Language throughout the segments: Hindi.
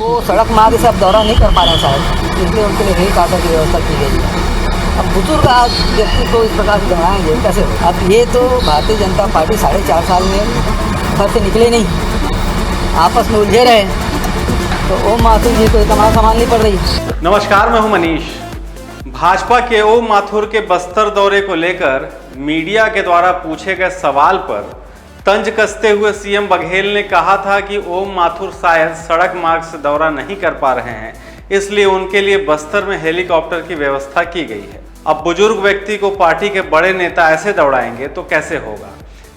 वो सड़क मार्ग से अब दौरा नहीं कर पा रहे हैं शायद, इसलिए उनके लिए रेल काटा की व्यवस्था की गई है। अब बुजुर्ग व्यक्ति को इस प्रकार से दौड़ाएंगे कैसे हो? अब ये तो भारतीय जनता पार्टी 4.5 साल में घर से निकले नहीं, आपस में उलझे रहे, तो ओम माथुर जी को तमाम संभालनी पड़ रही है। नमस्कार, मैं हूं मनीष। भाजपा के ओम माथुर के बस्तर दौरे को लेकर मीडिया के द्वारा पूछे गए सवाल पर तंज कसते हुए सीएम बघेल ने कहा था कि ओम माथुर शायद सड़क मार्ग से दौरा नहीं कर पा रहे हैं, इसलिए उनके लिए बस्तर में हेलीकॉप्टर की व्यवस्था की गई है। अब बुजुर्ग व्यक्ति को पार्टी के बड़े नेता ऐसे दौड़ाएंगे तो कैसे होगा?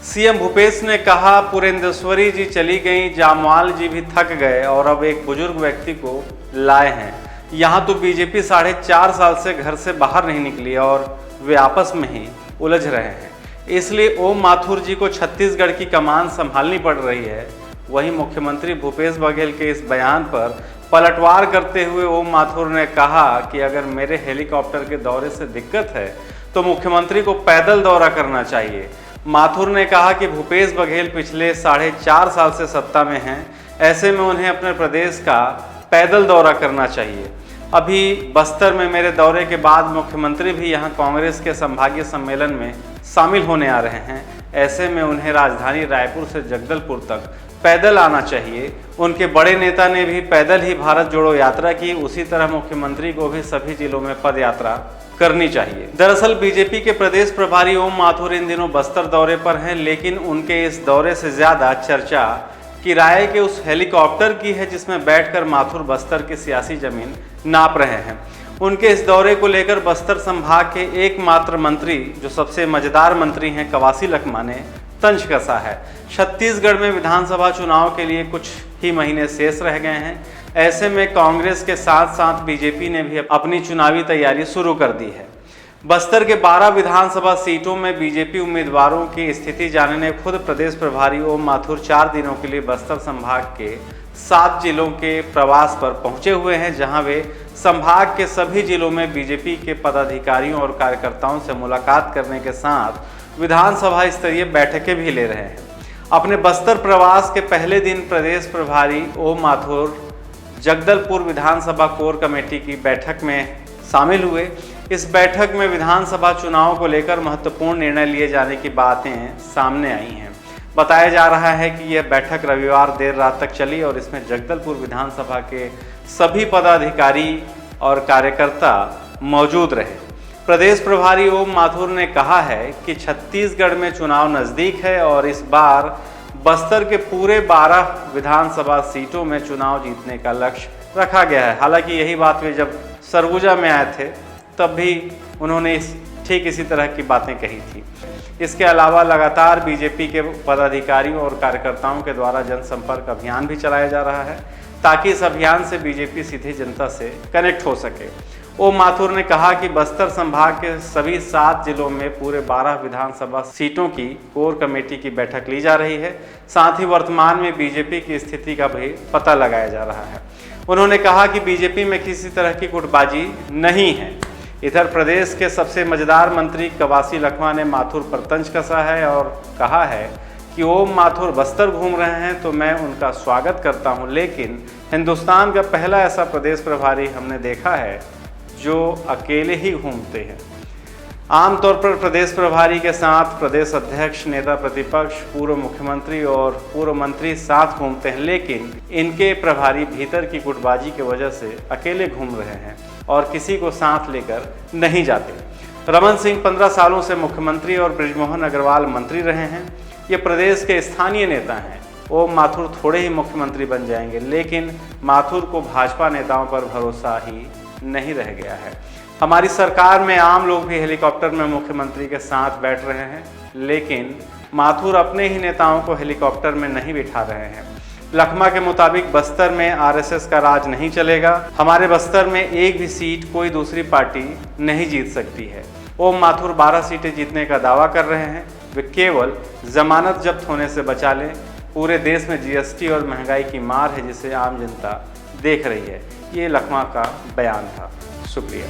सीएम भूपेश ने कहा, पुरेंद्रेश्वरी जी चली गई, जामवाल जी भी थक गए और अब एक बुजुर्ग व्यक्ति को लाए हैं। यहाँ तो बीजेपी 4.5 साल से घर से बाहर नहीं निकली और वे आपस में ही उलझ रहे हैं, इसलिए ओम माथुर जी को छत्तीसगढ़ की कमान संभालनी पड़ रही है। वहीं मुख्यमंत्री भूपेश बघेल के इस बयान पर पलटवार करते हुए ओम माथुर ने कहा कि अगर मेरे हेलीकॉप्टर के दौरे से दिक्कत है तो मुख्यमंत्री को पैदल दौरा करना चाहिए। माथुर ने कहा कि भूपेश बघेल पिछले 4.5 साल से सत्ता में हैं, ऐसे में उन्हें अपने प्रदेश का पैदल दौरा करना चाहिए। अभी बस्तर में मेरे दौरे के बाद मुख्यमंत्री भी यहां कांग्रेस के संभागीय सम्मेलन में शामिल होने आ रहे हैं, ऐसे में उन्हें राजधानी रायपुर से जगदलपुर तक पैदल आना चाहिए। उनके बड़े नेता ने भी पैदल ही भारत जोड़ो यात्रा की, उसी तरह मुख्यमंत्री को भी सभी जिलों में पद यात्रा करनी चाहिए। दरअसल बीजेपी के प्रदेश प्रभारी ओम माथुर इन दिनों बस्तर दौरे पर हैं, लेकिन उनके इस दौरे से ज्यादा चर्चा किराए के उस हेलीकॉप्टर की है जिसमें बैठकर माथुर बस्तर की सियासी जमीन नाप रहे हैं। उनके इस दौरे को लेकर बस्तर संभाग के एकमात्र मंत्री, जो सबसे मजेदार मंत्री हैं, कवासी लखमा ने तंज कसा है। छत्तीसगढ़ में विधानसभा चुनाव के लिए कुछ ही महीने शेष रह गए हैं, ऐसे में कांग्रेस के साथ साथ बीजेपी ने भी अपनी चुनावी तैयारी शुरू कर दी है। बस्तर के 12 विधानसभा सीटों में बीजेपी उम्मीदवारों की स्थिति जानने खुद प्रदेश प्रभारी ओम माथुर 4 दिनों के लिए बस्तर संभाग के 7 जिलों के प्रवास पर पहुंचे हुए हैं, जहां वे संभाग के सभी जिलों में बीजेपी के पदाधिकारियों और कार्यकर्ताओं से मुलाकात करने के साथ विधानसभा स्तरीय बैठकें भी ले रहे हैं। अपने बस्तर प्रवास के पहले दिन प्रदेश प्रभारी ओम माथुर जगदलपुर विधानसभा कोर कमेटी की बैठक में शामिल हुए। इस बैठक में विधानसभा चुनाव को लेकर महत्वपूर्ण निर्णय लिए जाने की बातें सामने आई हैं। बताया जा रहा है कि यह बैठक रविवार देर रात तक चली और इसमें जगदलपुर विधानसभा के सभी पदाधिकारी और कार्यकर्ता मौजूद रहे। प्रदेश प्रभारी ओम माथुर ने कहा है कि छत्तीसगढ़ में चुनाव नज़दीक है और इस बार बस्तर के पूरे 12 विधानसभा सीटों में चुनाव जीतने का लक्ष्य रखा गया है। हालांकि यही बात वे जब सरगुजा में आए थे तब भी उन्होंने ठीक इसी तरह की बातें कही थी। इसके अलावा लगातार बीजेपी के पदाधिकारियों और कार्यकर्ताओं के द्वारा जनसंपर्क अभियान भी चलाया जा रहा है, ताकि इस अभियान से बीजेपी सीधे जनता से कनेक्ट हो सके। ओम माथुर ने कहा कि बस्तर संभाग के सभी 7 जिलों में पूरे 12 विधानसभा सीटों की कोर कमेटी की बैठक ली जा रही है। साथ ही वर्तमान में बीजेपी की स्थिति का भी पता लगाया जा रहा है। उन्होंने कहा कि बीजेपी में किसी तरह की गुटबाजी नहीं है। इधर प्रदेश के सबसे मजेदार मंत्री कवासी लखमा ने माथुर पर तंज कसा है और कहा है कि ओम माथुर बस्तर घूम रहे हैं तो मैं उनका स्वागत करता हूं, लेकिन हिंदुस्तान का पहला ऐसा प्रदेश प्रभारी हमने देखा है जो अकेले ही घूमते हैं। आमतौर पर प्रदेश प्रभारी के साथ प्रदेश अध्यक्ष, नेता प्रतिपक्ष, पूर्व मुख्यमंत्री और पूर्व मंत्री साथ घूमते हैं, लेकिन इनके प्रभारी भीतर की गुटबाजी की वजह से अकेले घूम रहे हैं और किसी को साथ लेकर नहीं जाते। रमन सिंह 15 सालों से मुख्यमंत्री और बृजमोहन अग्रवाल मंत्री रहे हैं। ये प्रदेश के स्थानीय नेता हैं। ओम माथुर थोड़े ही मुख्यमंत्री बन जाएंगे, लेकिन माथुर को भाजपा नेताओं पर भरोसा ही नहीं रह गया है। हमारी सरकार में आम लोग भी हेलीकॉप्टर में मुख्यमंत्री के साथ बैठ रहे हैं, लेकिन माथुर अपने ही नेताओं को हेलीकॉप्टर में नहीं बिठा रहे हैं। लखमा के मुताबिक बस्तर में आरएसएस का राज नहीं चलेगा। हमारे बस्तर में एक भी सीट कोई दूसरी पार्टी नहीं जीत सकती है। ओम माथुर 12 सीटें जीतने का दावा कर रहे हैं। वे केवल जमानत जब्त होने से बचा लें। पूरे देश में जीएसटी और महंगाई की मार है जिसे आम जनता देख रही है। ये लखमा का बयान था। शुक्रिया।